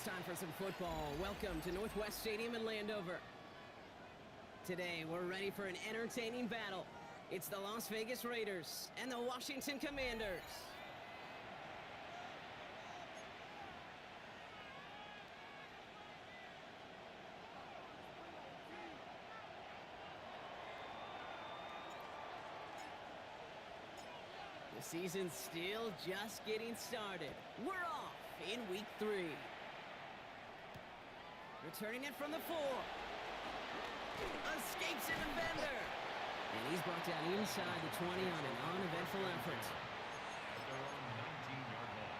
It's time for some football. Welcome to Northwest Stadium in Landover. Today, we're ready for an entertaining battle. It's the Las Vegas Raiders and the Washington Commanders. The season's still just getting started. We're off in week 3. Returning it from the 4. Escapes a defender. And he's brought down inside the 20 on an uneventful effort. At their own 19-yard line.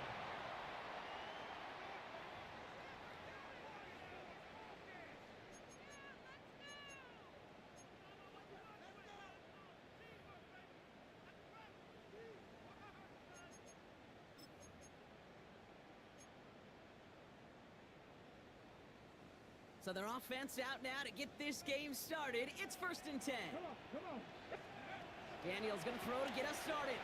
So their offense out now to get this game started. It's 1st and 10. Come on. Daniel's going to throw to get us started.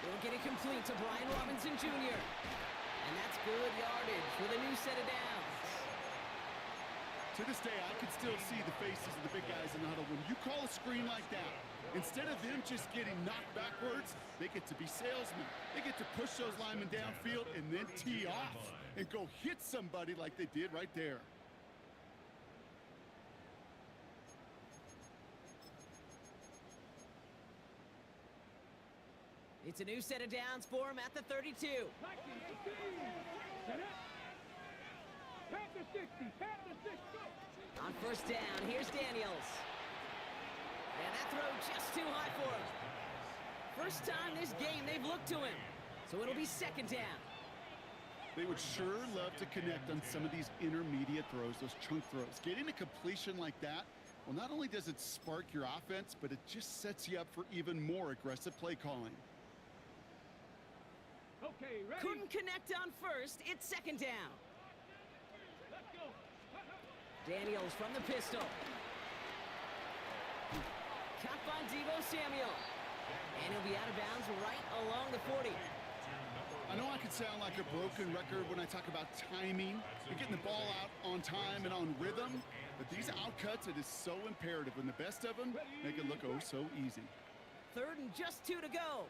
He'll get it complete to Brian Robinson Jr. And that's good yardage with a new set of downs. To this day, I can still see the faces of the big guys in the huddle. When you call a screen like that, instead of them just getting knocked backwards, they get to be salesmen. They get to push those linemen downfield and then tee off and go hit somebody like they did right there. It's a new set of downs for him at the 32. Pack the 60. On 1st down, here's Daniels. And that throw just too high for him. First time this game they've looked to him. So it'll be 2nd down. They would sure love to connect on some of these intermediate throws, those chunk throws. Getting a completion like that, well, not only does it spark your offense, but it just sets you up for even more aggressive play calling. Okay, ready? Couldn't connect on 1st. It's 2nd down. Let's go. Daniels from the pistol. Caught by Deebo Samuel. And he'll be out of bounds right along the 40. I know I could sound like a broken record when I talk about timing and getting the ball out on time and on rhythm, but these outcuts, it is so imperative, and the best of them make it look oh so easy. 3rd and just 2 to go.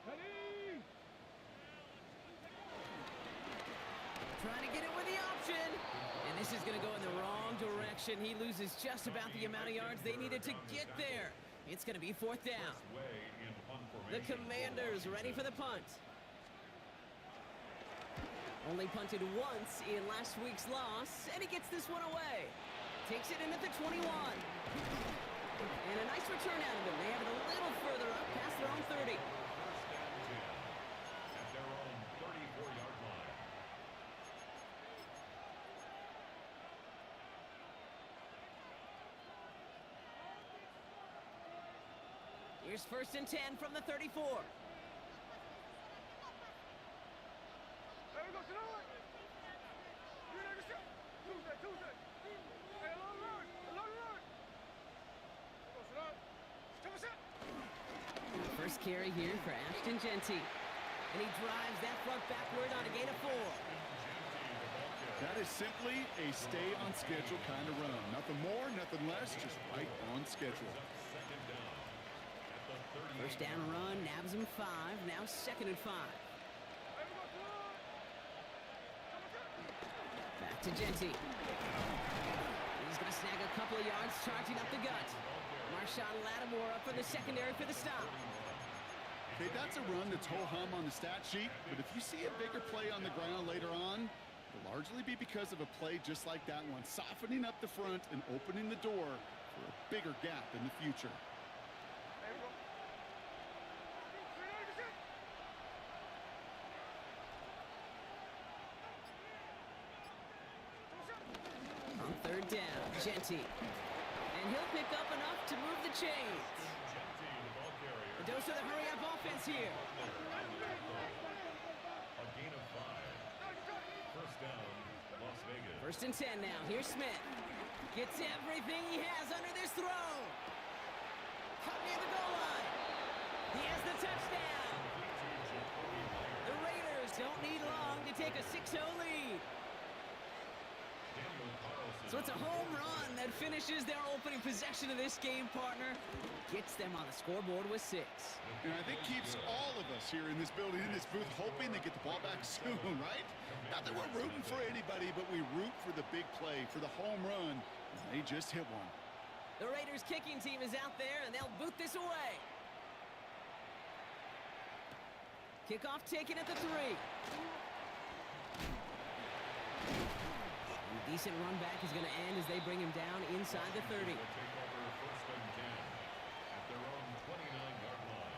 Ready? Trying to get it with the option. And this is going to go in the wrong direction. He loses just about the amount of yards they needed to get there. It's going to be 4th down. The Commanders ready for the punt. Only punted once in last week's loss, and he gets this one away. Takes it in at the 21. And a nice return out of him. They have it a little further up past their own 30. At their own 34-yard line. Here's 1st and 10 from the 34. First carry here for Ashton Genty. And he drives that front backward on a gain of 4. That is simply a stay on schedule kind of run. Nothing more, nothing less, just right on schedule. 1st down run, nabs him 5, now 2nd and 5. Back to Genty. He's going to snag a couple of yards, charging up the gut. Marshawn Lattimore up for the secondary for the stop. Okay, that's a run that's ho-hum on the stat sheet, but if you see a bigger play on the ground later on, it'll largely be because of a play just like that one, softening up the front and opening the door for a bigger gap in the future. On 3rd down, Genty. And he'll pick up enough to move the chains. The dose of the hurry-up offense here. A gain of 5. 1st down, Las Vegas. 1st and 10 now. Here's Smith. Gets everything he has under this throw. Caught near the goal line. He has the touchdown. The Raiders don't need long to take a 6-0 lead. So it's a home run that finishes their opening possession of this game, partner. Gets them on the scoreboard with 6. And I think keeps all of us here in this building, in this booth, hoping they get the ball back soon, right? Not that we're rooting for anybody, but we root for the big play, for the home run. And they just hit one. The Raiders kicking team is out there, and they'll boot this away. Kickoff taken at the 3. And a decent run back is going to end as they bring him down inside the 30. Will take over first and 10 at their own 29-yard line.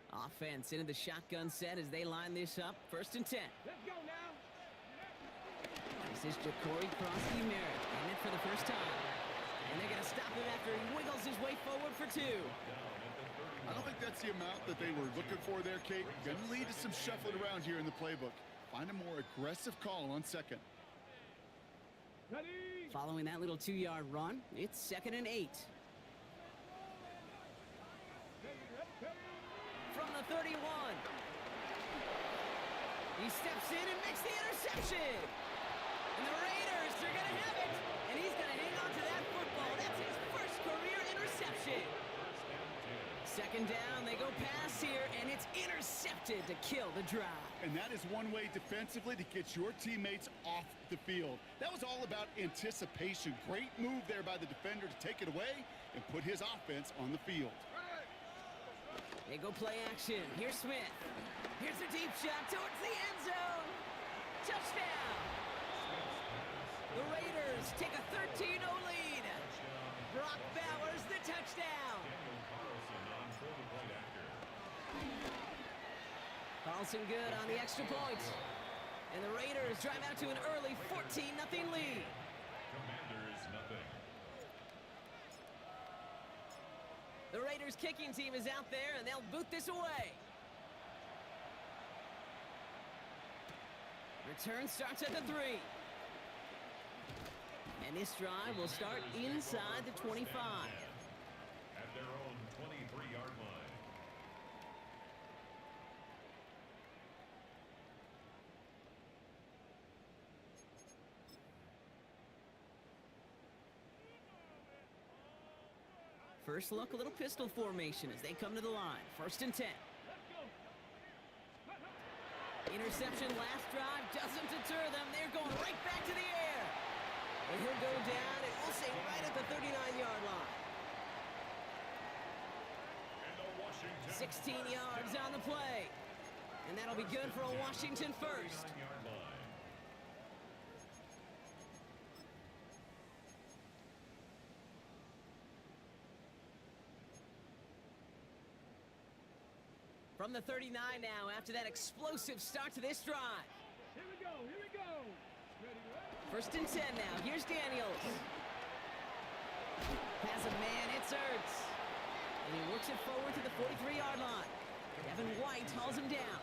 Offense into the shotgun set as they line this up. First and 10. Let's go now. This is Ja'Cory Krosky-Merritt. And it for the first time. And they're going to stop him after he wiggles his way forward for 2. I don't think that's the amount that they were looking for there, Kate. Going to lead to some shuffling around here in the playbook. Find a more aggressive call on second. Ready. Following that little 2-yard run, it's 2nd and 8. From the 31. He steps in and makes the interception. And the Raiders are going to have it. And he's going to hang on to that football. That's his first career interception. 2nd down, they go pass here, and it's intercepted to kill the drive. And that is one way defensively to get your teammates off the field. That was all about anticipation. Great move there by the defender to take it away and put his offense on the field. They go play action. Here's Smith. Here's a deep shot towards the end zone. Touchdown. The Raiders take a 13-0 lead. Brock Bowers the touchdown. Carlson good on the extra point. And the Raiders drive out to an early 14-0 lead. Commanders nothing. The Raiders kicking team is out there, and they'll boot this away. Return starts at the 3. And this drive will start inside the 25. At their own 23-yard line. First look, a little pistol formation as they come to the line. 1st and 10. Interception last drive doesn't deter them. They're going right back to the air. And he'll go down, and we'll say right at the 39-yard line. 16 yards on the play. And that'll be good for a Washington first. From the 39 now, after that explosive start to this drive. Here we go. Here we go. Ready, ready. 1st and 10 now. Here's Daniels. Has a man. It's Ertz. And he works it forward to the 43-yard line. Devin White hauls him down.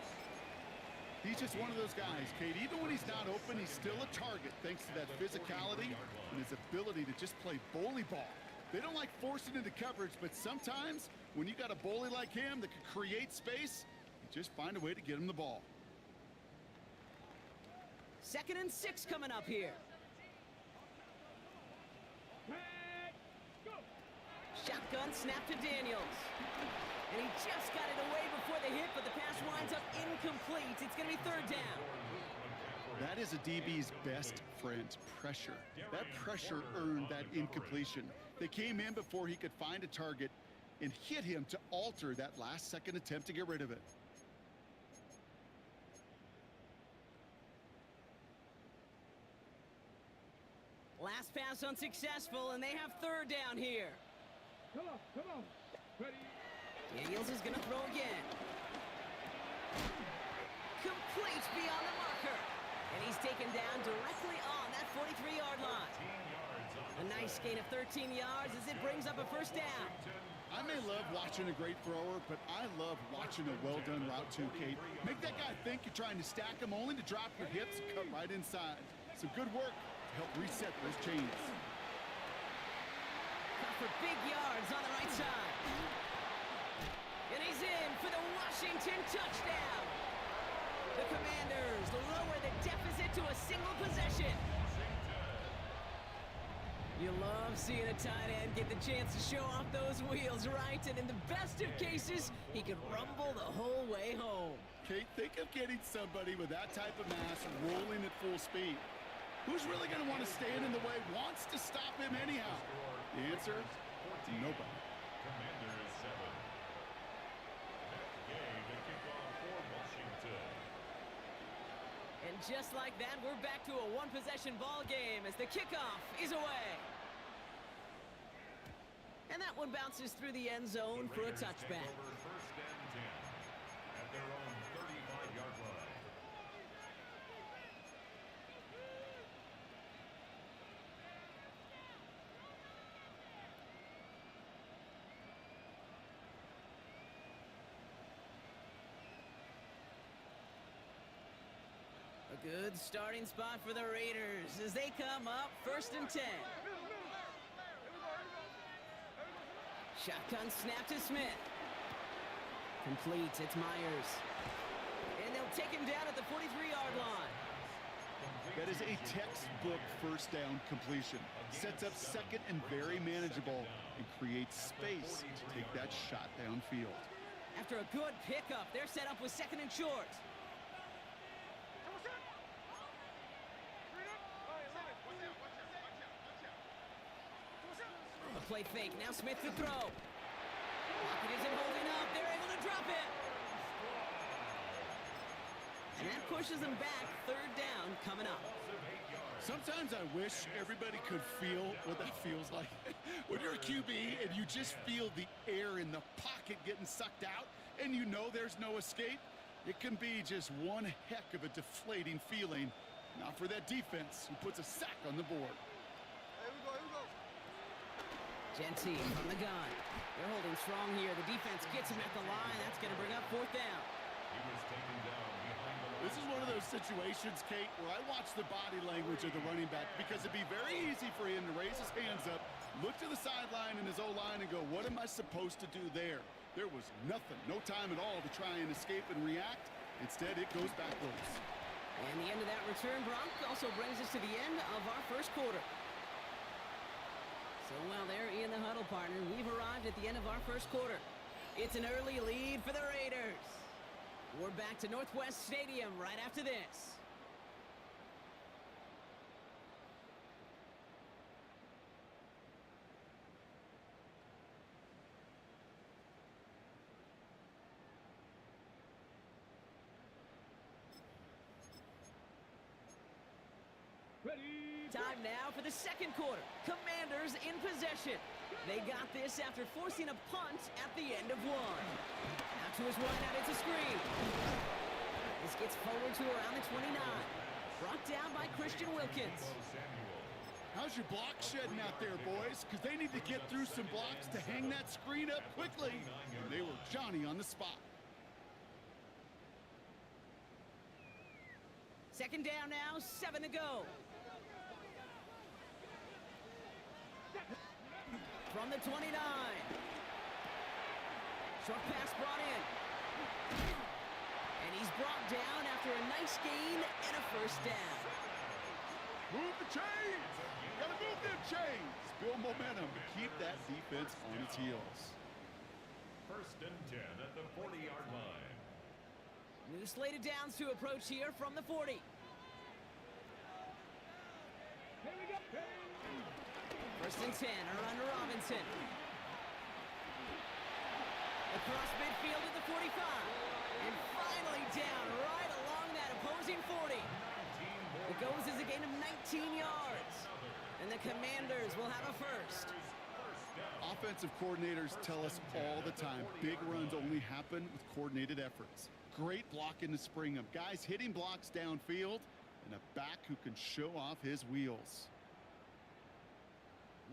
He's just one of those guys, Kate. Even when he's not open, he's still a target thanks to that physicality and his ability to just play bully ball. They don't like forcing into coverage, but sometimes when you got a bully like him that can create space, you just find a way to get him the ball. 2nd and 6 coming up here. Go. Shotgun snap to Daniels. And he just got it away before the hit, but the pass winds up incomplete. It's going to be 3rd down. That is a DB's best friend, pressure. That pressure earned that incompletion. They came in before he could find a target and hit him to alter that last-second attempt to get rid of it. Last pass unsuccessful, and they have 3rd down here. Come on. Come on. Ready. Daniels is going to throw again. Complete beyond the marker. And he's taken down directly on that 43-yard line. A nice gain of 13 yards as it brings up a 1st down. I may love watching a great thrower, but I love watching a well-done route too, Kate. Make that guy think you're trying to stack him only to drop your hips and cut right inside. Some good work to help reset those chains. Cut for big yards on the right side. And he's in for the Washington touchdown. The Commanders lower the deficit to a single possession. You love seeing a tight end get the chance to show off those wheels, right? And in the best of cases, he could rumble the whole way home. Kate, think of getting somebody with that type of mass rolling at full speed. Who's really going to want to stand in the way, wants to stop him anyhow? The answer? Nobody. Commanders 7. That game, the kickoff for Washington. And just like that, we're back to a one-possession ball game as the kickoff is away. And that one bounces through the end zone for a touchback. Over first and 10 at their own 35-yard line. A good starting spot for the Raiders as they come up first and 10. Shotgun snap to Smith. Complete, it's Myers. And they'll take him down at the 43-yard line. That is a textbook first down completion. Sets up second and very manageable and creates space to take that shot downfield. After a good pickup, they're set up with second and short. A play fake, now Smith to throw. Pocket isn't holding up, they're able to drop it. And that pushes them back, third down coming up. Sometimes I wish everybody could feel what that feels like. When you're a QB and you just feel the air in the pocket getting sucked out and you know there's no escape, it can be just one heck of a deflating feeling. Not for that defense who puts a sack on the board. Genty from the gun. They're holding strong here. The defense gets him at the line. That's going to bring up fourth down. He was taken down behind the line. This is one of those situations, Kate, where I watch the body language of the running back because it'd be very easy for him to raise his hands up, look to the sideline in his O-line and go, what am I supposed to do there? There was nothing, no time at all to try and escape and react. Instead, it goes back loose. And the end of that return, Brock, also brings us to the end of our first quarter. So while they're in the huddle, partner, we've arrived at the end of our first quarter. It's an early lead for the Raiders. We're back to Northwest Stadium right after this. Ready. Time now for the second quarter. Commanders in possession. They got this after forcing a punt at the end of one. Now to his right out, it's a screen. This gets forward to around the 29. Brought down by Christian Wilkins. How's your block shedding out there, boys? Because they need to get through some blocks to hang that screen up quickly. And they were Johnny on the spot. Second down now, 7 to go. From the 29. Short pass brought in. And he's brought down after a nice gain and a first down. Move the chains! Gotta move them chains! Build momentum. Keep that defense on its heels. First and 10 at the 40-yard line. New slated downs to approach here from the 40. Here we go. First and 10, around Robinson. Across midfield at the 45. And finally down right along that opposing 40. It goes as a gain of 19 yards. And the Commanders will have a first. Offensive coordinators tell us all the time, big runs only happen with coordinated efforts. Great blocking to spring them. Guys hitting blocks downfield and a back who can show off his wheels.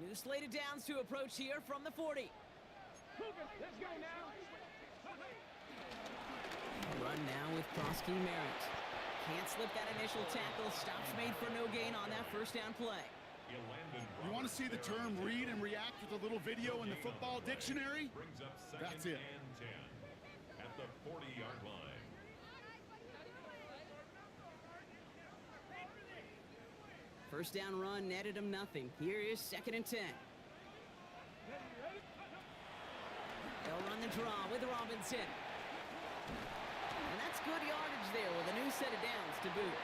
New slated downs to approach here from the 40. Let's go now. Run now with Prosky Merritt. Can't slip that initial tackle. Stops made for no gain on that first down play. You want to see the term read and react with a little video in the football dictionary? That's it. At the 40-yard line. First down run netted him nothing. Here is 2nd and 10. They'll run the draw with Robinson. And that's good yardage there with a new set of downs to boot.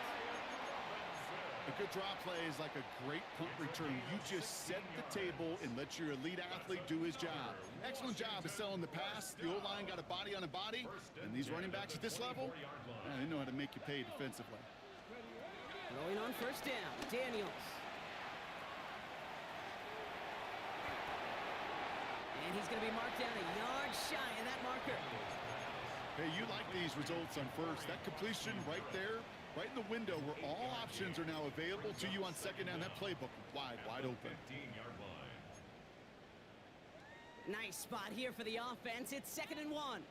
A good draw play is like a great punt return. You just set the table and let your elite athlete do his job. Excellent job of selling the pass. The O-line got a body on a body. And these running backs at this level, they know how to make you pay defensively. Rolling on first down, Daniels. And he's going to be marked down a yard shy of that marker. Hey, you like these results on first. That completion right there, right in the window where all options are now available to you on second down. That playbook wide open. 15-yard line. Nice spot here for the offense. It's 2nd and 1.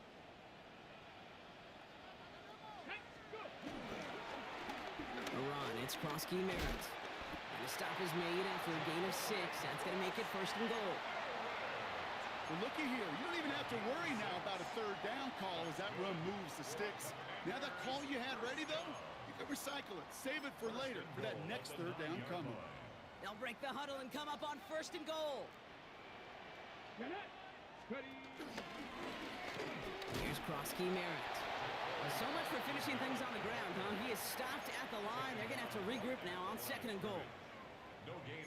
A run, it's Prosky Merritt. And a stop is made after a gain of 6. That's going to make it 1st and goal. Well, looky here. You don't even have to worry now about a third down call as that run moves the sticks. Now that call you had ready, though, you can recycle it. Save it for later for that next third down coming. They'll break the huddle and come up on 1st and goal. Ready. Here's Prosky Merritt. Well, so much for finishing things on the ground, huh? He is stopped at the line. They're going to have to regroup now on 2nd and goal.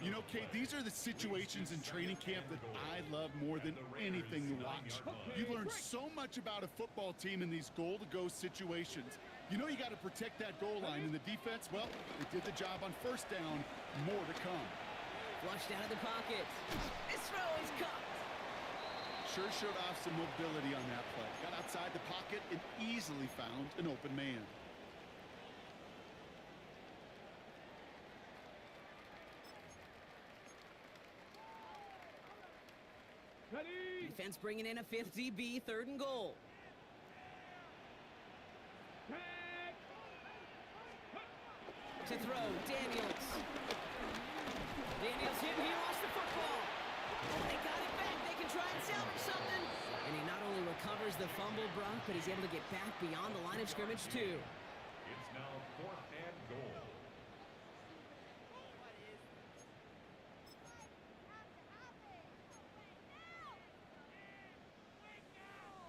You know, Kate, these are the situations in training camp that I love more than anything to watch. You learn so much about a football team in these goal-to-go situations. You know you got to protect that goal line, and the defense, well, they did the job on first down. More to come. Flushed out of the pocket. This throw is caught. Sure showed off some mobility on that play. Got outside the pocket and easily found an open man. Ready. Defense bringing in a 5th DB, 3rd and goal. Back. To throw, Daniels. Daniels hit, he lost the football. Oh, they got it back. They can try and salvage something. And he not only recovers the fumble, Brock, but he's able to get back beyond the line of scrimmage, too. It's now 4th and goal.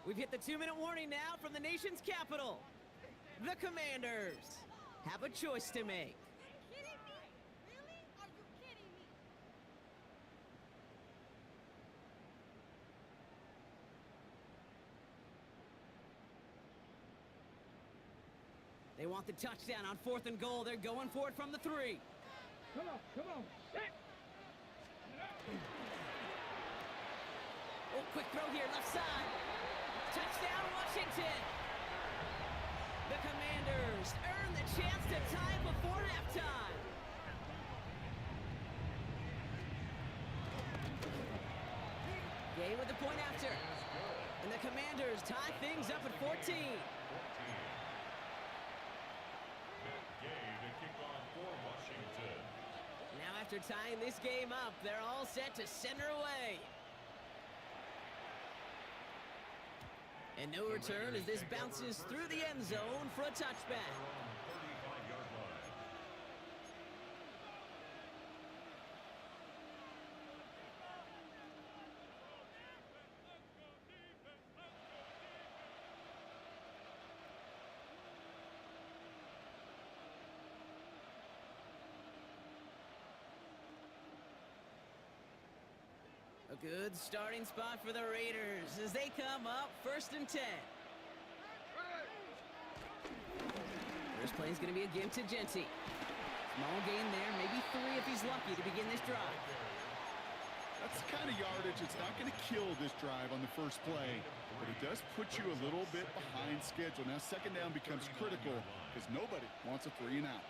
We've hit the 2-minute warning now from the nation's capital. The Commanders have a choice to make. Kidding me? Really? Are you kidding me? They want the touchdown on 4th and goal. They're going for it from the 3. Come on, come on. Set. Oh, quick throw here, left side. Touchdown, Washington. The Commanders earn the chance to tie before halftime. Gay with the point after. And the Commanders tie things up at 14. Gay, the kickoff for Washington. Now after tying this game up, they're all set to send her away. And no return as this bounces through the end zone for a touchback. 35-yard line. A good starting spot for the Raiders as they come up 1st and 10. First play is going to be a give to Genty. Small gain there, maybe 3 if he's lucky to begin this drive. That's the kind of yardage that's not going to kill this drive on the first play, but it does put you a little bit behind schedule. Now second down becomes critical because nobody wants a 3 and out.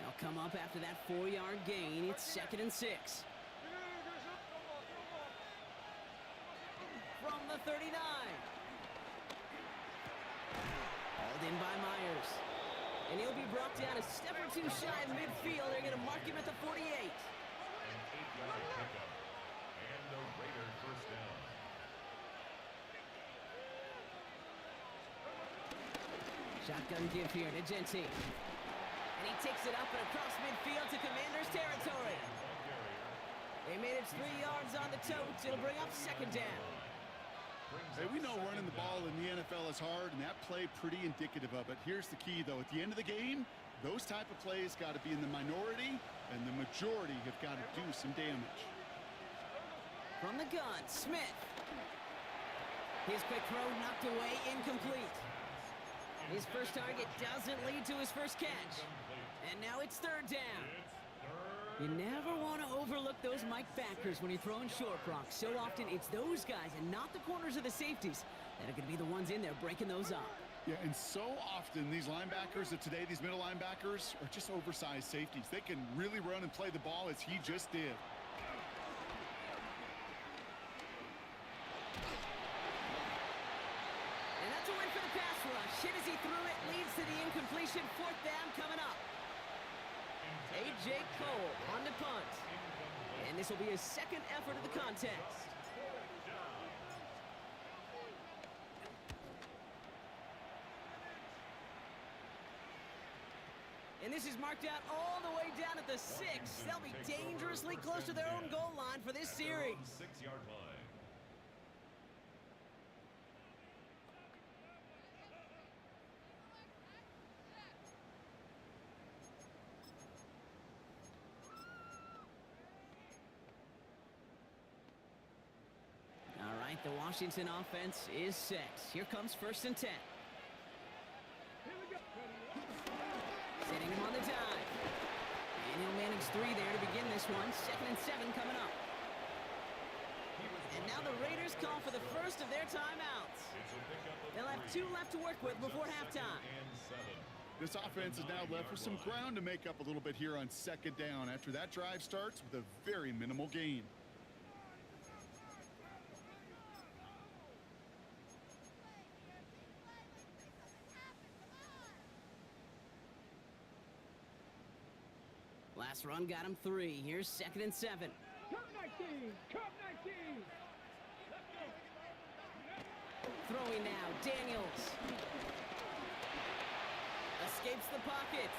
They'll come up after that 4-yard gain. It's 2nd and 6. From the 39. Hauled in by Myers. And he'll be brought down a step or two shy of midfield. They're going to mark him at the 48. An 8-yard pickup. And the Raiders first down. Shotgun give here to Genti. And he takes it up and across midfield to Commanders territory. They made it 3 yards on the totes. It'll bring up second down. Hey, we know running the ball in the NFL is hard, and that play pretty indicative of it. Here's the key, though. At the end of the game, those type of plays got to be in the minority, and the majority have got to do some damage. From the gun, Smith. His quick throw knocked away, incomplete. His first target doesn't lead to his first catch. And now it's third down. You never want to overlook those Mike backers when you're throwing short rocks. So often it's those guys and not the corners or the safeties that are going to be the ones in there breaking those up. Yeah, and so often these linebackers of today, these middle linebackers, are just oversized safeties. They can really run and play the ball as he just did. And that's a win for the pass rush. Hit as he threw it, leads to the incompletion. Fourth down coming up. A.J. Cole on the punt. And this will be his second effort of the contest. And this is marked out all the way down at the 6. They'll be dangerously close to their own goal line for this series. 6-yard line. All right, the Washington offense is set. Here comes first and 10. Setting him on the dive. And he'll manage 3 there to begin this one. Second and 7 coming up. And now the Raiders call for the first of their timeouts. They'll have 2 left to work with before halftime. This offense is now left with some ground to make up a little bit here on second down after that drive starts with a very minimal gain. Last run got him 3. Here's second and 7. Cup 19! Cup 19! Throwing now, Daniels. Escapes the pocket.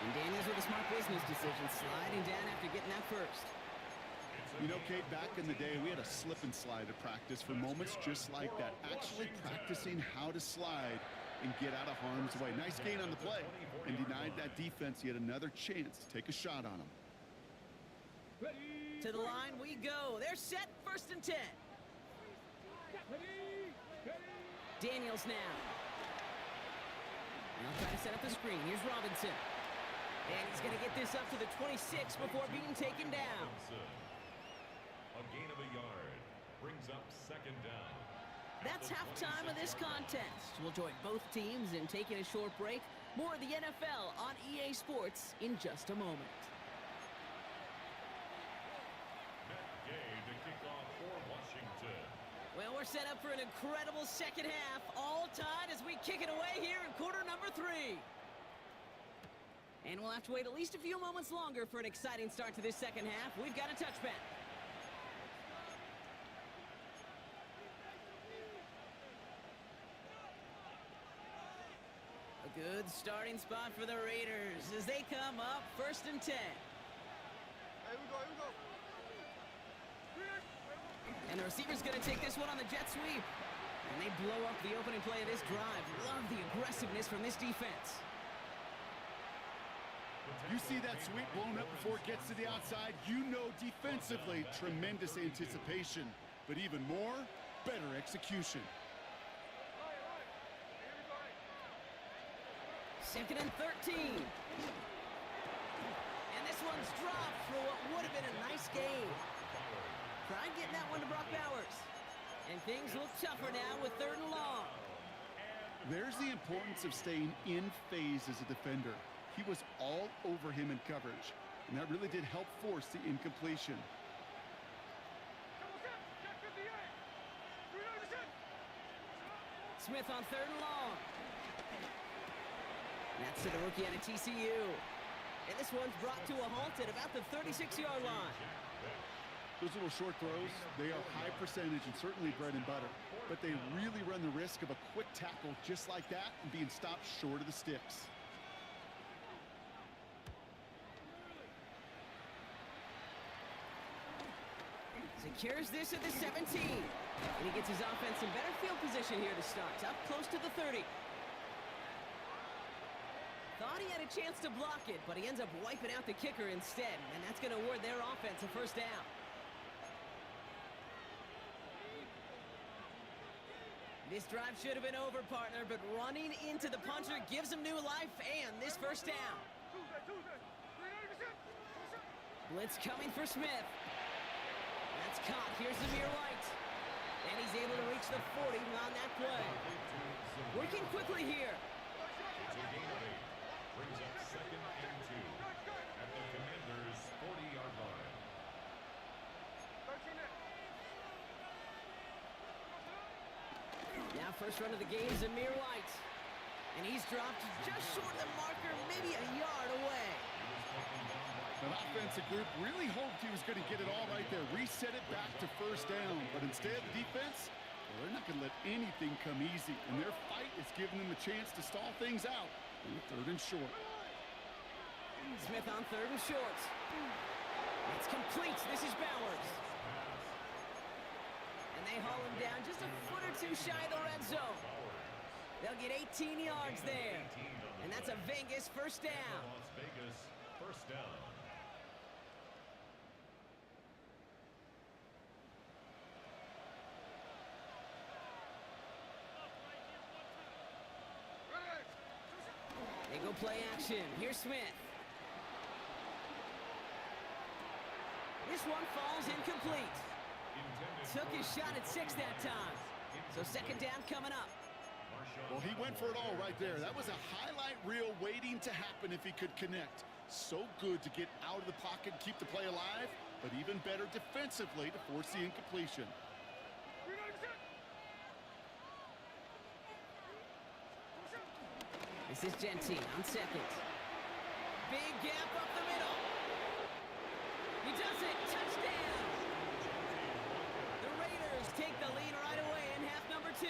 And Daniels with a smart business decision, sliding down after getting that first. You know, Kate, back in the day, we had a slip and slide to practice for moments just like that. Actually practicing how to slide and get out of harm's way. Nice gain on the play, and denied that defense yet another chance to take a shot on him. Ready! To the line we go. They're set, first and 10. Ready! Ready! Daniels now. And they'll try to set up the screen. Here's Robinson. And he's going to get this up to the 26 before being taken down. A gain of a yard brings up second down. That's halftime of this contest. We'll join both teams in taking a short break. More of the NFL on EA Sports in just a moment. Matt Gay to kick off for Washington. Well, we're set up for an incredible second half. All tied as we kick it away here in quarter number 3. And we'll have to wait at least a few moments longer for an exciting start to this second half. We've got a touchback. A good starting spot for the Raiders as they come up first and 10. And the receiver's going to take this one on the jet sweep. And they blow up the opening play of this drive. Love the aggressiveness from this defense. You see that sweep blown up before it gets to the outside. You know defensively, tremendous anticipation. But even more, better execution. Second and 13. And this one's dropped for what would have been a nice gain. Tried getting that one to Brock Bowers. And things look tougher now with third and long. There's the importance of staying in phase as a defender. He was all over him in coverage, and that really did help force the incompletion. Smith on 3rd and long. That's to the rookie out of TCU. And this one's brought to a halt at about the 36-yard line. Those little short throws, they are high percentage and certainly bread and butter. But they really run the risk of a quick tackle just like that and being stopped short of the sticks. Secures this at the 17. And he gets his offense in better field position here to start. Up close to the 30. Thought he had a chance to block it, but he ends up wiping out the kicker instead. And that's going to award their offense a first down. This drive should have been over, partner, but running into the punter gives him new life and this first down. Blitz coming for Smith. That's caught. Here's Zamir White. And he's able to reach the 40 on that play. Working quickly here. It's a gain of 8. Brings up 2nd and 2 at the Commanders' 40-yard line. Now first run of the game, Zamir White. And he's dropped just short of the marker, maybe a yard away. That offensive group really hoped he was going to get it all right there, reset it back to first down. But instead, the defense, well, they're not going to let anything come easy. And their fight is giving them a chance to stall things out on 3rd and short. Smith on 3rd and short. It's complete. This is Bowers. And they haul him down just a foot or two shy of the red zone. They'll get 18 yards there. And that's a Vegas first down. Las Vegas first down. They go play action. Here's Smith. This one falls incomplete. Took his shot at 6 that time. So 2nd down coming up. Well, he went for it all right there. That was a highlight reel waiting to happen if he could connect. So good to get out of the pocket and keep the play alive, but even better defensively to force the incompletion. This is Gentine on 2nd. Big gap up the middle. He does it. Touchdown. The Raiders take the lead right away in half number 2.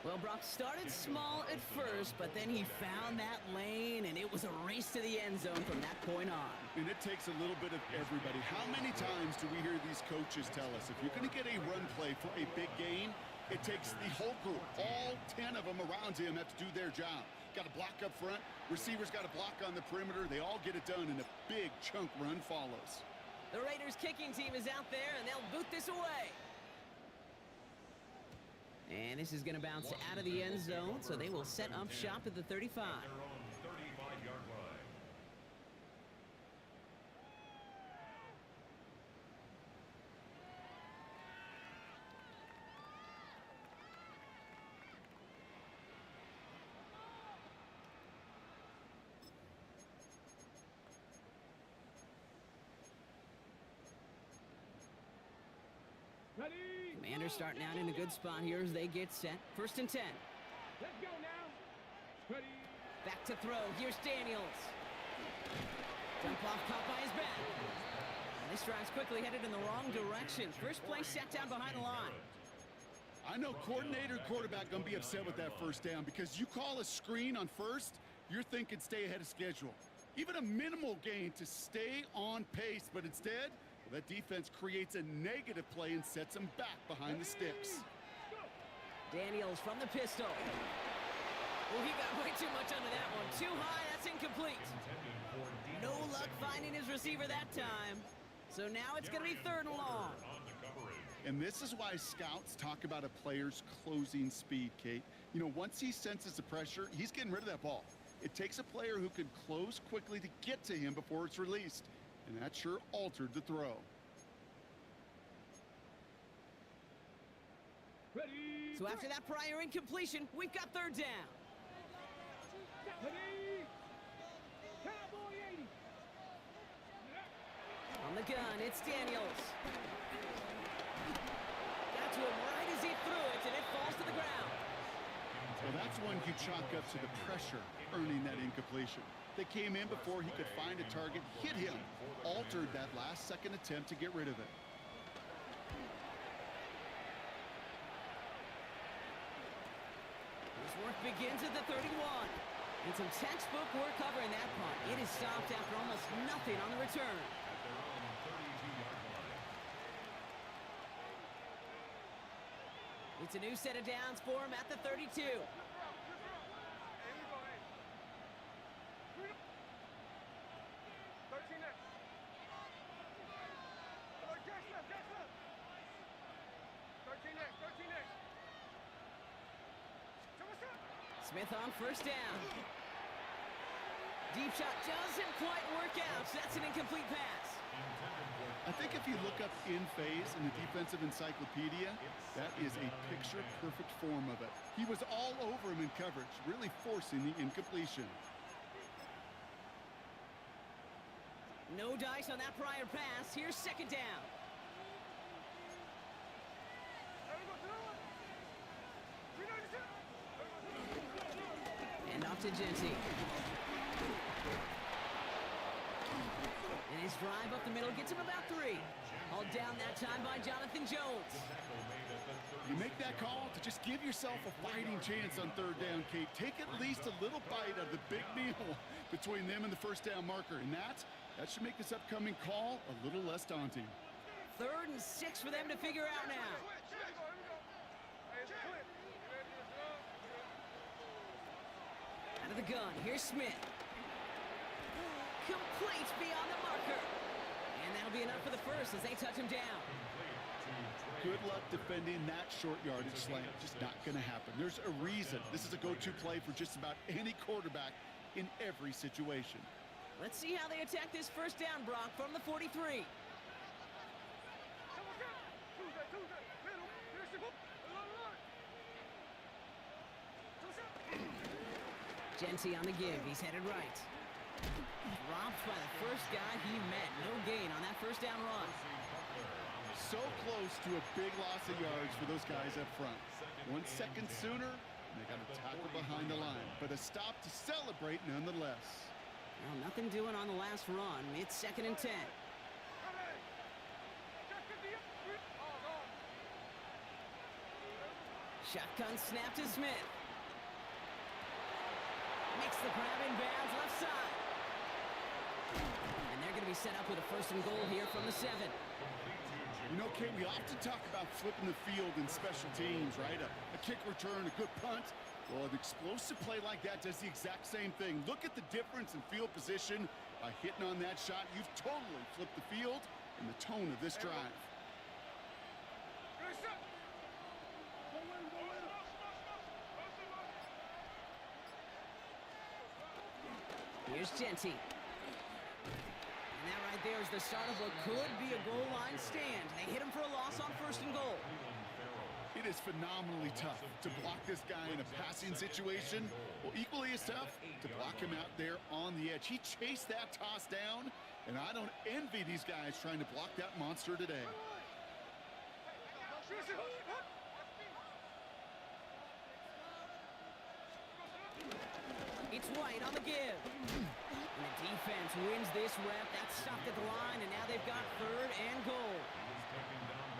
Well, Brock started small at first, but then he found that lane, and it was a race to the end zone from that point on. And it takes a little bit of everybody. How many times do we hear these coaches tell us, if you're going to get a run play for a big gain, it takes the whole group. All 10 of them around him have to do their job. Got to block up front. Receivers got to block on the perimeter. They all get it done, and a big chunk run follows. The Raiders kicking team is out there, and they'll boot this away. And this is going to bounce out of the end zone, so they will set up shop at the 35. They're on 35-yard line. Ready? Commanders starting out in a good spot here as they get set. 1st and 10. Let's go now. Ready? Back to throw. Here's Daniels. Jump off caught by his back. And this drive's quickly headed in the wrong direction. First play set down behind the line. I know coordinator quarterback going to be upset with that first down because you call a screen on first, you're thinking stay ahead of schedule. Even a minimal gain to stay on pace, but instead, well, that defense creates a negative play and sets them back behind the sticks. Daniels from the pistol. Oh, he got way too much under that one. Too high, that's incomplete. No luck finding his receiver that time. So now it's going to be 3rd and long. And this is why scouts talk about a player's closing speed, Kate. You know, once he senses the pressure, he's getting rid of that ball. It takes a player who can close quickly to get to him before it's released. And that sure altered the throw. Ready? So after that prior incompletion, we've got 3rd down. Ready? Cowboy 80. On the gun, it's Daniels. Got to him right as he threw Well, that's one you chalk up to the pressure earning that incompletion. They came in before he could find a target, hit him, altered that last-second attempt to get rid of it. His work begins at the 31. And some textbook work covering that punt. It is stopped after almost nothing on the return. At their own 32-yard line. It's a new set of downs for him at the 32. Smith on first down. Deep shot doesn't quite work out. That's an incomplete pass. I think if you look up in phase in the defensive encyclopedia, that is a picture-perfect form of it. He was all over him in coverage, really forcing the incompletion. No dice on that prior pass. Here's second down. And off to Genty. And his drive up the middle gets him about 3. Hauled down that time by Jonathan Jones. You make that call to just give yourself a fighting chance on third down, Kate. Take at least a little bite of the big meal between them and the first down marker. And that should make this upcoming call a little less daunting. 3rd and 6 for them to figure out now. Out of the gun, here's Smith. Complete beyond the marker. And that'll be enough for the first as they touch him down. Good luck defending that short yardage slant. Just not going to happen. There's a reason this is a go-to play for just about any quarterback in every situation. Let's see how they attack this first down, Brock, from the 43. Genty on the give. He's headed right. Dropped by the first guy he met. No gain on that first down run. So close to a big loss of yards for those guys up front. 1 second sooner, and they got a tackle behind the line. But a stop to celebrate nonetheless. Well, nothing doing on the last run. It's 2nd and 10. Shotgun snap to Smith. Makes the grab in bounds left side. And they're going to be set up with a 1st and goal here from the 7. You know, Kate, we often talk about flipping the field in special teams, right? A kick return, a good punt. Well, an explosive play like that does the exact same thing. Look at the difference in field position. By hitting on that shot, you've totally flipped the field and the tone of this drive. Here's Genty. And that right there is the start of what could be a goal line stand. They hit him for a loss on 1st and goal. It is phenomenally tough to block this guy in a passing situation. Well, equally as tough to block him out there on the edge. He chased that toss down, and I don't envy these guys trying to block that monster today. It's White on the give. And the defense wins this rep. That's stopped at the line, and now they've got 3rd and goal.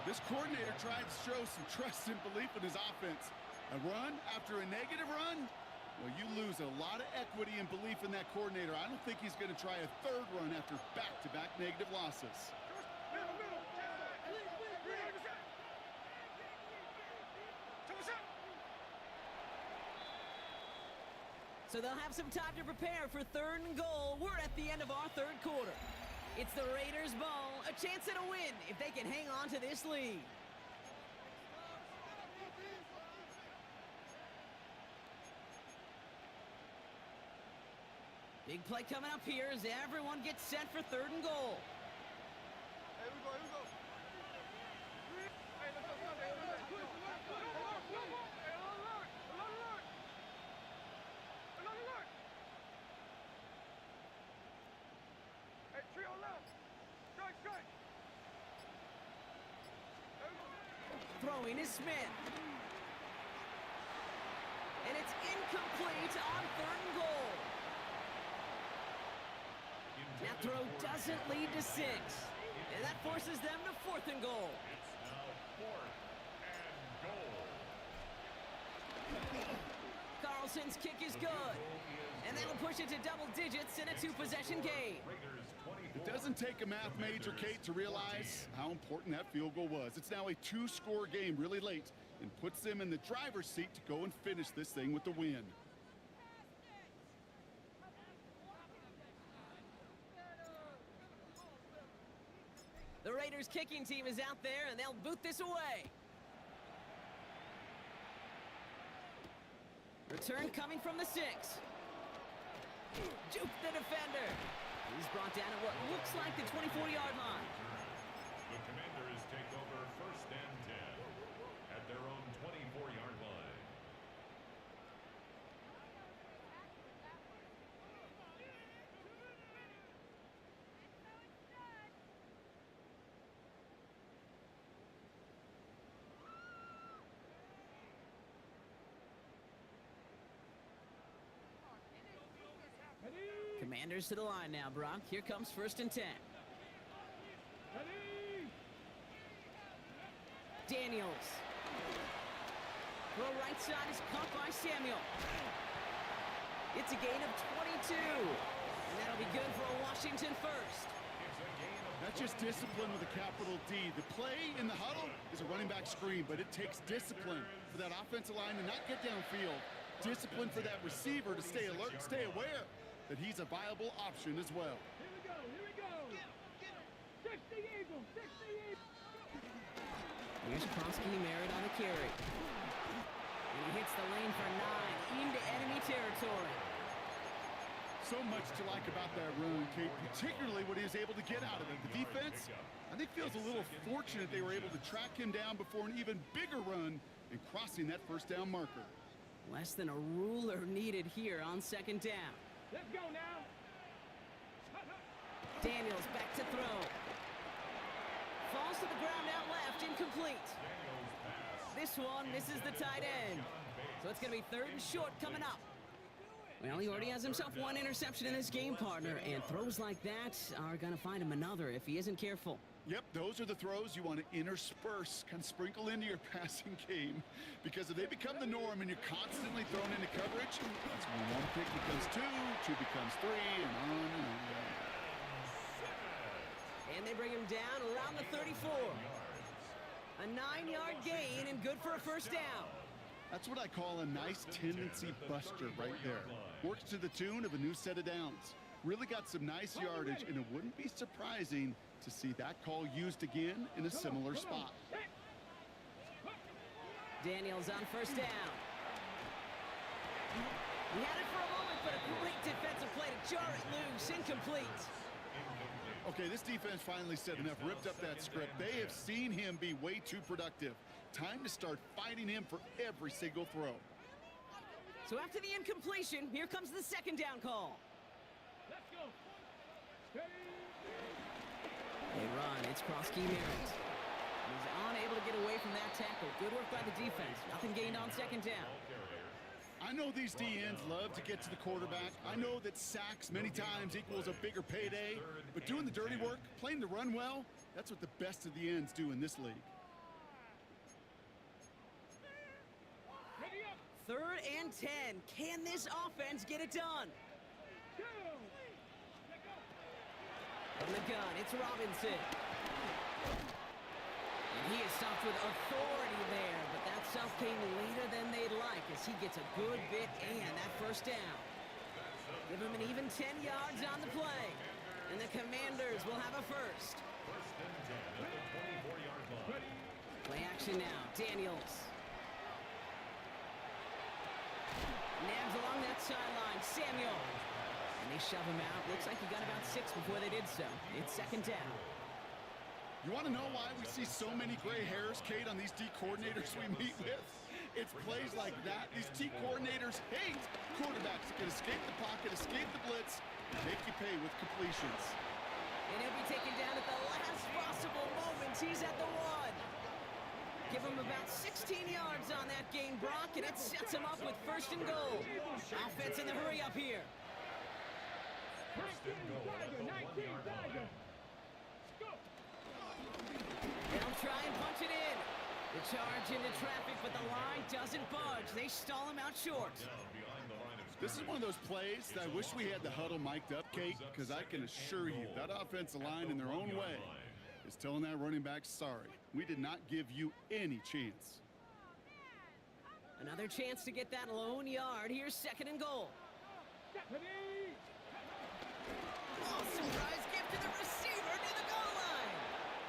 This coordinator tried to show some trust and belief in his offense. A run after a negative run? Well, you lose a lot of equity and belief in that coordinator. I don't think he's going to try a 3rd run after back-to-back negative losses. So they'll have some time to prepare for 3rd and goal. We're at the end of our 3rd quarter. It's the Raiders' ball, a chance at a win if they can hang on to this lead. Big play coming up here as everyone gets set for 3rd and goal. Here we go. Throwing is Smith. And it's That throw doesn't lead to 6. And that forces them to 4th and goal. It's now 4th and goal. Carlson's kick is good. And that'll push it to double digits in a 2-possession game. Raiders 24. It doesn't take a math major, Kate, to realize how important that field goal was. It's now a 2-score game really late and puts them in the driver's seat to go and finish this thing with the win. The Raiders kicking team is out there, and they'll boot this away. Return coming from the 6. Juke the defender. He's brought down at what looks like the 24-yard line. The Commanders take over 1st and 10 at their own 24-yard line. Commanders to the line now, Brock. Here comes 1st and 10. Daniels. Throw right side is caught by Samuel. It's a gain of 22. And that'll be good for a Washington first. That's just discipline with a capital D. The play in the huddle is a running back screen, but it takes discipline for that offensive line to not get downfield. Discipline for that receiver to stay alert, stay aware that he's a viable option as well. Here we go, here we go. 60 Eagles, 60 Eagles. Here's Kronsky Merritt on the carry. And he hits the lane for 9 into enemy territory. So much to like about that run, Kate, particularly what he was able to get out of it. The defense, I think, feels a little fortunate they were able to track him down before an even bigger run and crossing that 1st down marker. Less than a ruler needed here on 2nd down. Let's go now. Daniels back to throw. Falls to the ground out left, incomplete. This one misses the tight end. So it's going to be 3rd and short coming up. Well, he already has himself 1 interception in this game, partner, and throws like that are going to find him another if he isn't careful. Yep, those are the throws you want to intersperse, kind of sprinkle into your passing game. Because if they become the norm and you're constantly thrown into coverage, that's when 1 pick becomes 2, 2 becomes 3, and on and on. And they bring him down around the 34. A 9-yard gain and good for a 1st down. That's what I call a nice tendency buster right there. Works to the tune of a new set of downs. Really got some nice yardage, and it wouldn't be surprising to see that call used again in a similar spot. Daniels on 1st down. He had it for a moment, but a great defensive play to jar it loose. Incomplete. Okay, this defense finally said enough, ripped up that script. They have seen him be way too productive. Time to start fighting him for every single throw. So after the incompletion, here comes the 2nd down call. Let's go. They run. It's Kronsky Merritt. He's unable to get away from that tackle. Good work by the defense. Nothing gained on 2nd down. I know these DNs love to get to the quarterback. I know that sacks many times equals a bigger payday, but doing the dirty work, playing the run well, that's what the best of the ends do in this league. 3rd and 10. Can this offense get it done? From the gun, it's Robinson. And he is stopped with authority there, but that stuff came later than they'd like as he gets a good bit and that 1st down. Give him an even 10 yards on the play. And the Commanders will have a 1st. 1st and 10 at the 24-yard line. Play action now. Daniels. Nabs along that sideline. Samuel. And they shove him out. Looks like he got about 6 before they did so. It's 2nd down. You want to know why we see so many gray hairs, Kate, on these D coordinators we meet with? It's plays like that. These D coordinators hate quarterbacks that can escape the pocket, escape the blitz, and make you pay with completions. And he'll be taken down at the last possible moment. He's at the 1. Give him about 16 yards on that gain, Brock, and it sets him up with 1st and goal. Offense in the hurry up here. First and goal at the 1-yard line. Go. They'll try and punch it in. The charge into traffic, but the line doesn't budge. They stall him out short. Down behind the line of This is one of those plays that I wish we had the huddle mic'd up, Kate, because I can assure you that offensive line in their own way is telling that running back, sorry, we did not give you any chance. Another chance to get that lone yard. Here's second and goal. Stephanie. Oh, surprise gift to the receiver near the goal line.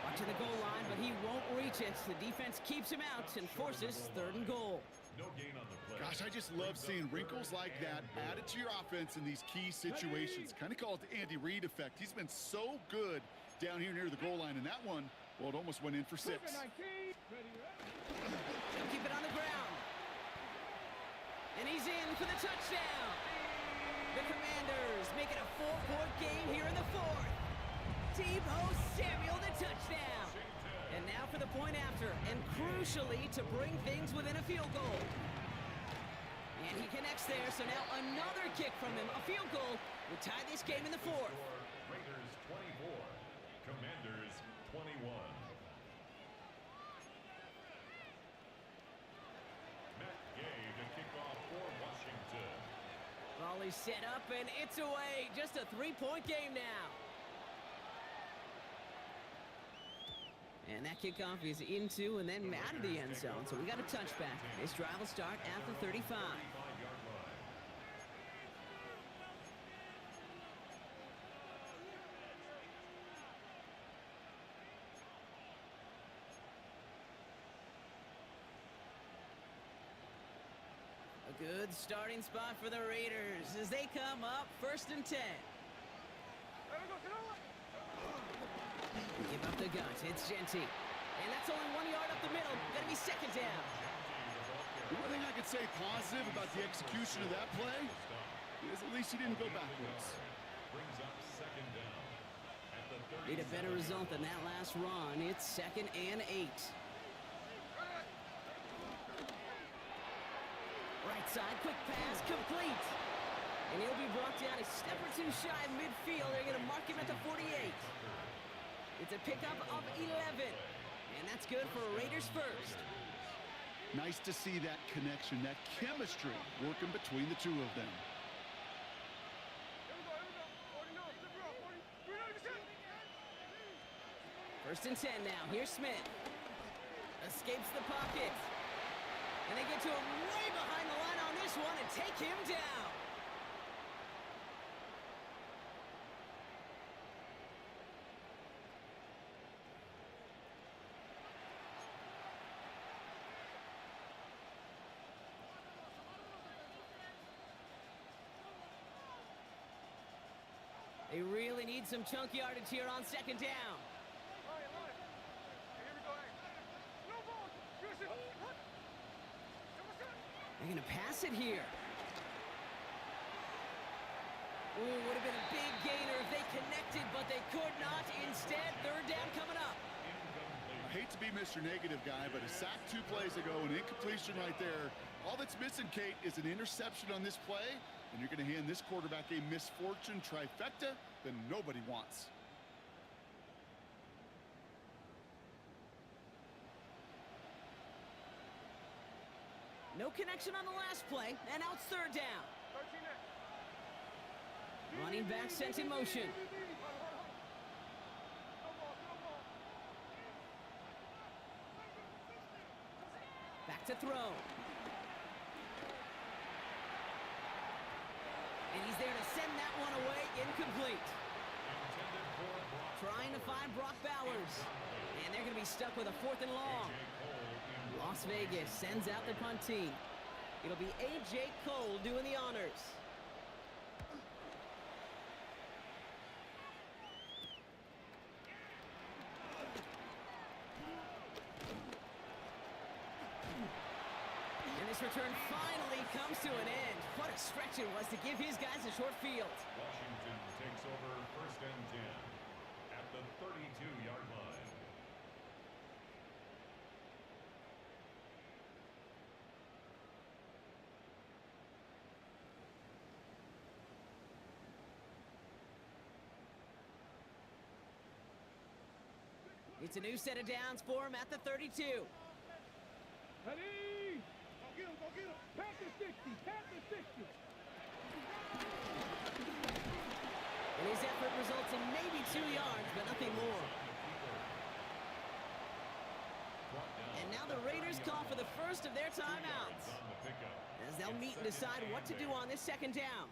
Watching the goal line, but he won't reach it. The defense keeps him out and forces third and goal. No gain on the play. Gosh, I just love seeing wrinkles like that added to your offense in these key situations. Kind of call it the Andy Reid effect. He's been so good down here near the goal line, and that one, well, it almost went in for 6. 19. Ready, They'll keep it on the ground. And he's in for the touchdown. The Commanders make it a 4-point game here in the fourth. Tebow Samuel, the touchdown. And now for the point after, and crucially to bring things within a field goal. And he connects there, so now another kick from him. A field goal will tie this game in the fourth. Raiders 24, Commanders 21. Matt Gay to kick off for Washington. Ball is set up, and it's away. Just a 3-point game now. And that kickoff is into and then out of the end zone. So we got a touchback. This drive will start at the 35. 35-yard line. A good starting spot for the Raiders as they come up first and 10. Give up the guts. It's Genty. And that's only 1 yard up the middle. Gonna be second down. The one thing I could say positive about the execution of that play is at least he didn't go backwards. Brings up second down at the 30. Need a better result than that last run. It's second and 8. Right side, quick pass, complete. And he'll be brought down a step or two shy of midfield. They're gonna mark him at the 48. It's a pickup of 11. And that's good for Raiders first. Nice to see that connection, that chemistry working between the two of them. First and 10 now. Here's Smith. Escapes the pocket. And they get to him way behind the line on this one and take him down. They really need some chunk yardage here on second down. They're going to pass it here. Ooh, would have been a big gainer if they connected, but they could not. Instead, third down coming up. I hate to be Mr. Negative guy, but a sack 2 plays ago, an incompletion right there. All that's missing, Kate, is an interception on this play, and you're going to hand this quarterback a misfortune trifecta that nobody wants. No connection on the last play, and now it's third down. Running back sent in motion. Back to throw. And he's there to send that one away, incomplete. Trying to find Brock Bowers. And they're going to be stuck with a 4th and long. Las Vegas sends out the punt team. It'll be A.J. Cole doing the honors. And this return finally comes to an end. What a stretch it was to give his guys a short field. Washington takes over first and 10 at the 32-yard line. It's a new set of downs for him at the 32. Ready? Go get him, go get him. Panther 60, Panther 60. And his effort results in maybe 2 yards, but nothing more. And now the Raiders call for the first of their timeouts, as they'll meet and decide what to do on this second down.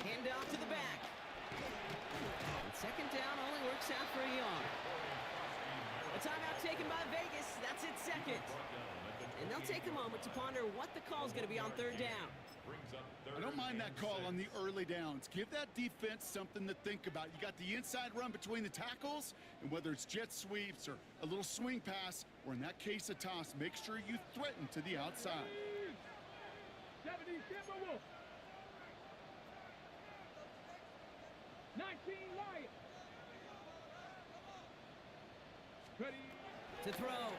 Hand off to the back. And second down only works out for a yard. A timeout taken by Vegas. That's its second. And they'll take a moment to ponder what the call is going to be on third down. I don't mind that call on the early downs. Give that defense something to think about. You got the inside run between the tackles, and whether it's jet sweeps or a little swing pass, or in that case a toss, make sure you threaten to the outside. 70 Timberwolves. 19 Lions. Ready? To throw.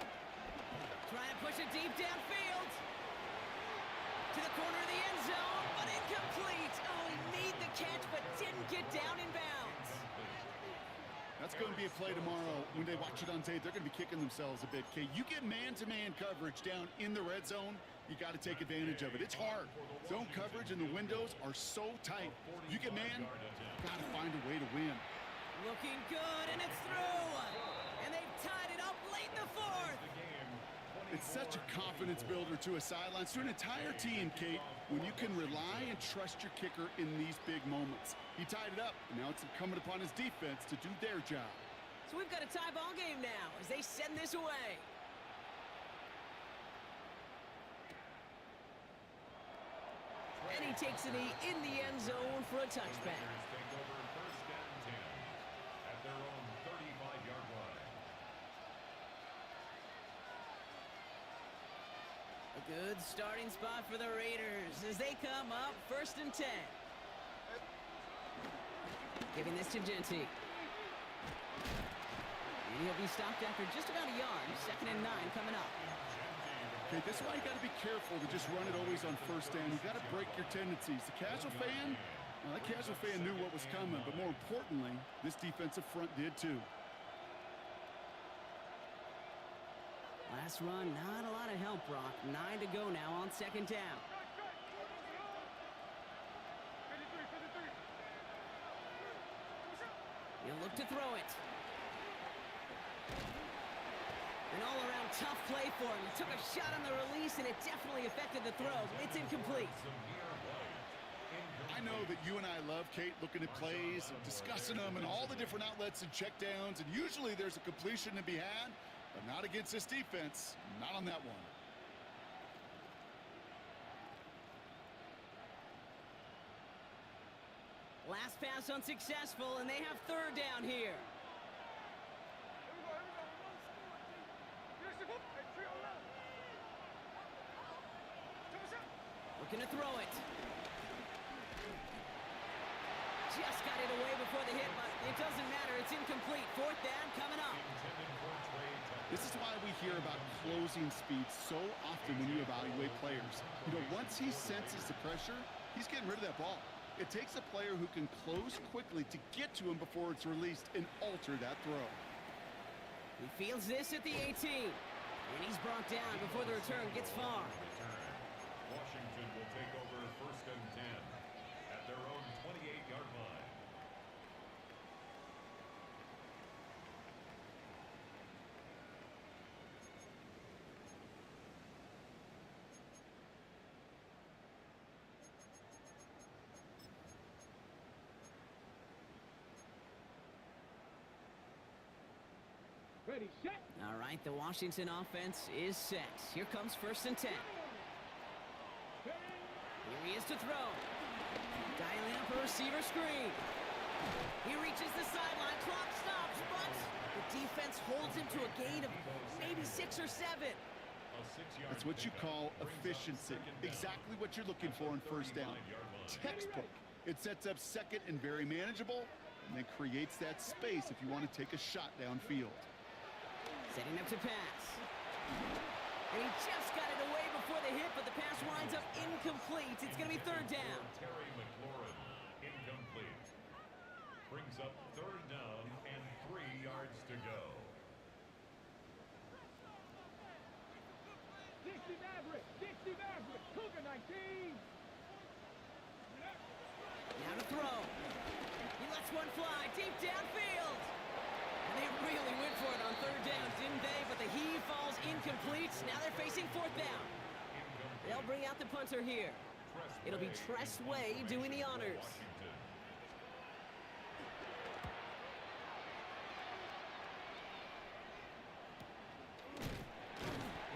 Trying to push it deep downfield. To the corner of the end zone, but incomplete. Oh, he made the catch, but didn't get down in bounds. That's going to be a play tomorrow. When they watch it on tape, they're going to be kicking themselves a bit. Okay, you get man-to-man coverage down in the red zone, you got to take advantage of it. It's hard. Zone coverage and the windows are so tight. You get man, got to find a way to win. Looking good, and it's through. And they've tied it up late in the fourth. It's such a confidence builder to a sideline, to an entire team, Kate, when you can rely and trust your kicker in these big moments. He tied it up, and now it's incumbent upon his defense to do their job. So we've got a tie ball game now as they send this away. And he takes a knee in the end zone for a touchback. Take over first and 10 at their own 35-yard line. A good starting spot for the Raiders as they come up first and 10. Giving this to Genty. And he'll be stopped after just about a yard. Second and 9 coming up. Okay, this is why you got to be careful to just run it always on first down. You got to break your tendencies. The casual fan, well, that casual fan knew what was coming, but more importantly, this defensive front did too. Last run, not a lot of help, Brock. 9 to go now on second down. He'll look to throw it. An all-around tough play for him. He took a shot on the release, and it definitely affected the throw. It's incomplete. I know that you and I love, Kate, looking at plays and discussing them and all the different outlets and checkdowns, and usually there's a completion to be had, but not against this defense. Not on that one. Last pass unsuccessful, and they have third down here. Looking to throw it. Just got it away before the hit, but it doesn't matter. It's incomplete. Fourth down coming up. This is why we hear about closing speed so often when you evaluate players. You know, once he senses the pressure, he's getting rid of that ball. It takes a player who can close quickly to get to him before it's released and alter that throw. He fields this at the 18. And he's brought down before the return gets far. Washington will take over first and 10 at their own 28-yard line. Ready, set. All right, the Washington offense is set. Here comes first and 10. Here he is to throw. Dialing up a receiver screen. He reaches the sideline. Clock stops, but the defense holds him to a gain of maybe 6 or 7. That's what you call efficiency. Exactly what you're looking for on first down. Textbook. It sets up second and very manageable. and then creates that space if you want to take a shot downfield. Setting up to pass. And he just got it away before the hit, but the pass winds up incomplete. It's going to be third down. Terry McLaurin, incomplete. Brings up third down and 3 yards to go. 60 Maverick, 60 Maverick, Cougar 19. Now to throw. He lets one fly deep downfield. And they really went for it on third down, didn't they? But the heave falls incomplete. Now they're facing fourth down. They'll bring out the punter here. It'll be Tress Way doing the honors.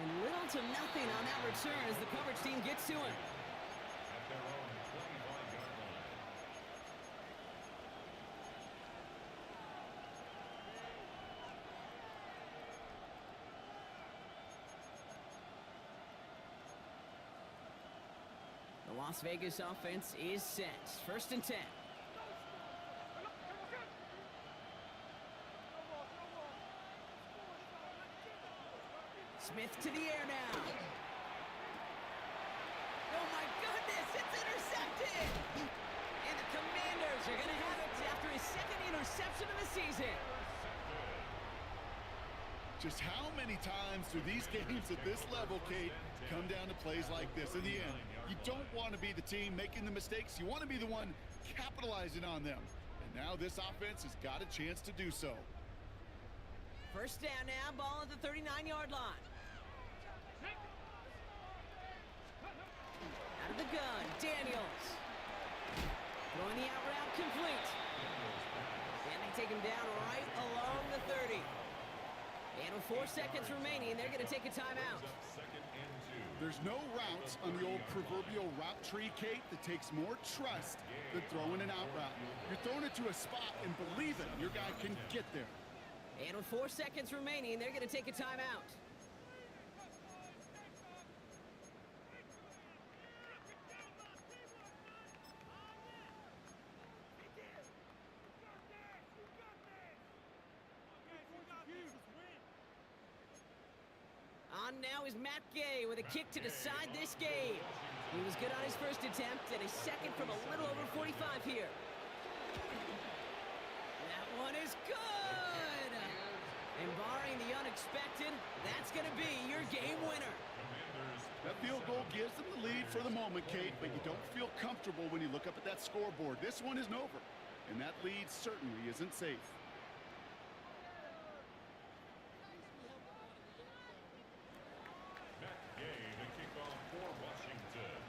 And little to nothing on that return as the coverage team gets to him. At their own 25-yard line. The Las Vegas offense is set. First and 10. Smith to the air now. Oh my goodness, it's intercepted! And the Commanders are going to have it after his second interception of the season. Just how many times do these games at this level, Kate, come down to plays like this? In the end, you don't want to be the team making the mistakes. You want to be the one capitalizing on them. And now this offense has got a chance to do so. First down now, ball at the 39-yard line. Out of the gun, Daniels. Throwing the out route complete. And they take him down right along the 30. And with 4 seconds remaining, they're going to take a timeout. There's no routes on the old proverbial route tree, Kate, that takes more trust than throwing an out route. You're throwing it to a spot and believe it, your guy can get there. And with 4 seconds remaining, they're going to take a timeout. On now is Matt Gay with a kick to decide this game. He was good on his first attempt and a second from a little over 45 here. That one is good! And barring the unexpected, that's going to be your game winner. That field goal gives them the lead for the moment, Kate, but you don't feel comfortable when you look up at that scoreboard. This one isn't over, and that lead certainly isn't safe. Matt Gay, the kickoff for Washington.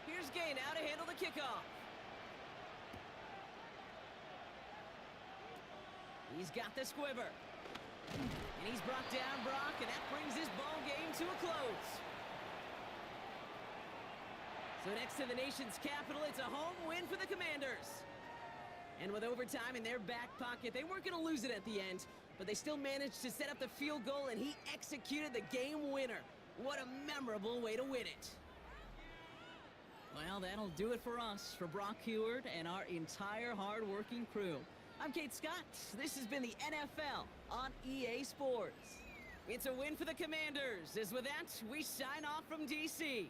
Here's Gay now to handle the kickoff. He's got the squiver. And he's brought down Brock, and that brings this ball game to a close. So next to the nation's capital, it's a home win for the Commanders. And with overtime in their back pocket, they weren't going to lose it at the end, but they still managed to set up the field goal, and he executed the game winner. What a memorable way to win it. Well, that'll do it for us, for Brock Heward and our entire hard-working crew. I'm Kate Scott. This has been the NFL on EA Sports. It's a win for the Commanders, as with that, we sign off from D.C.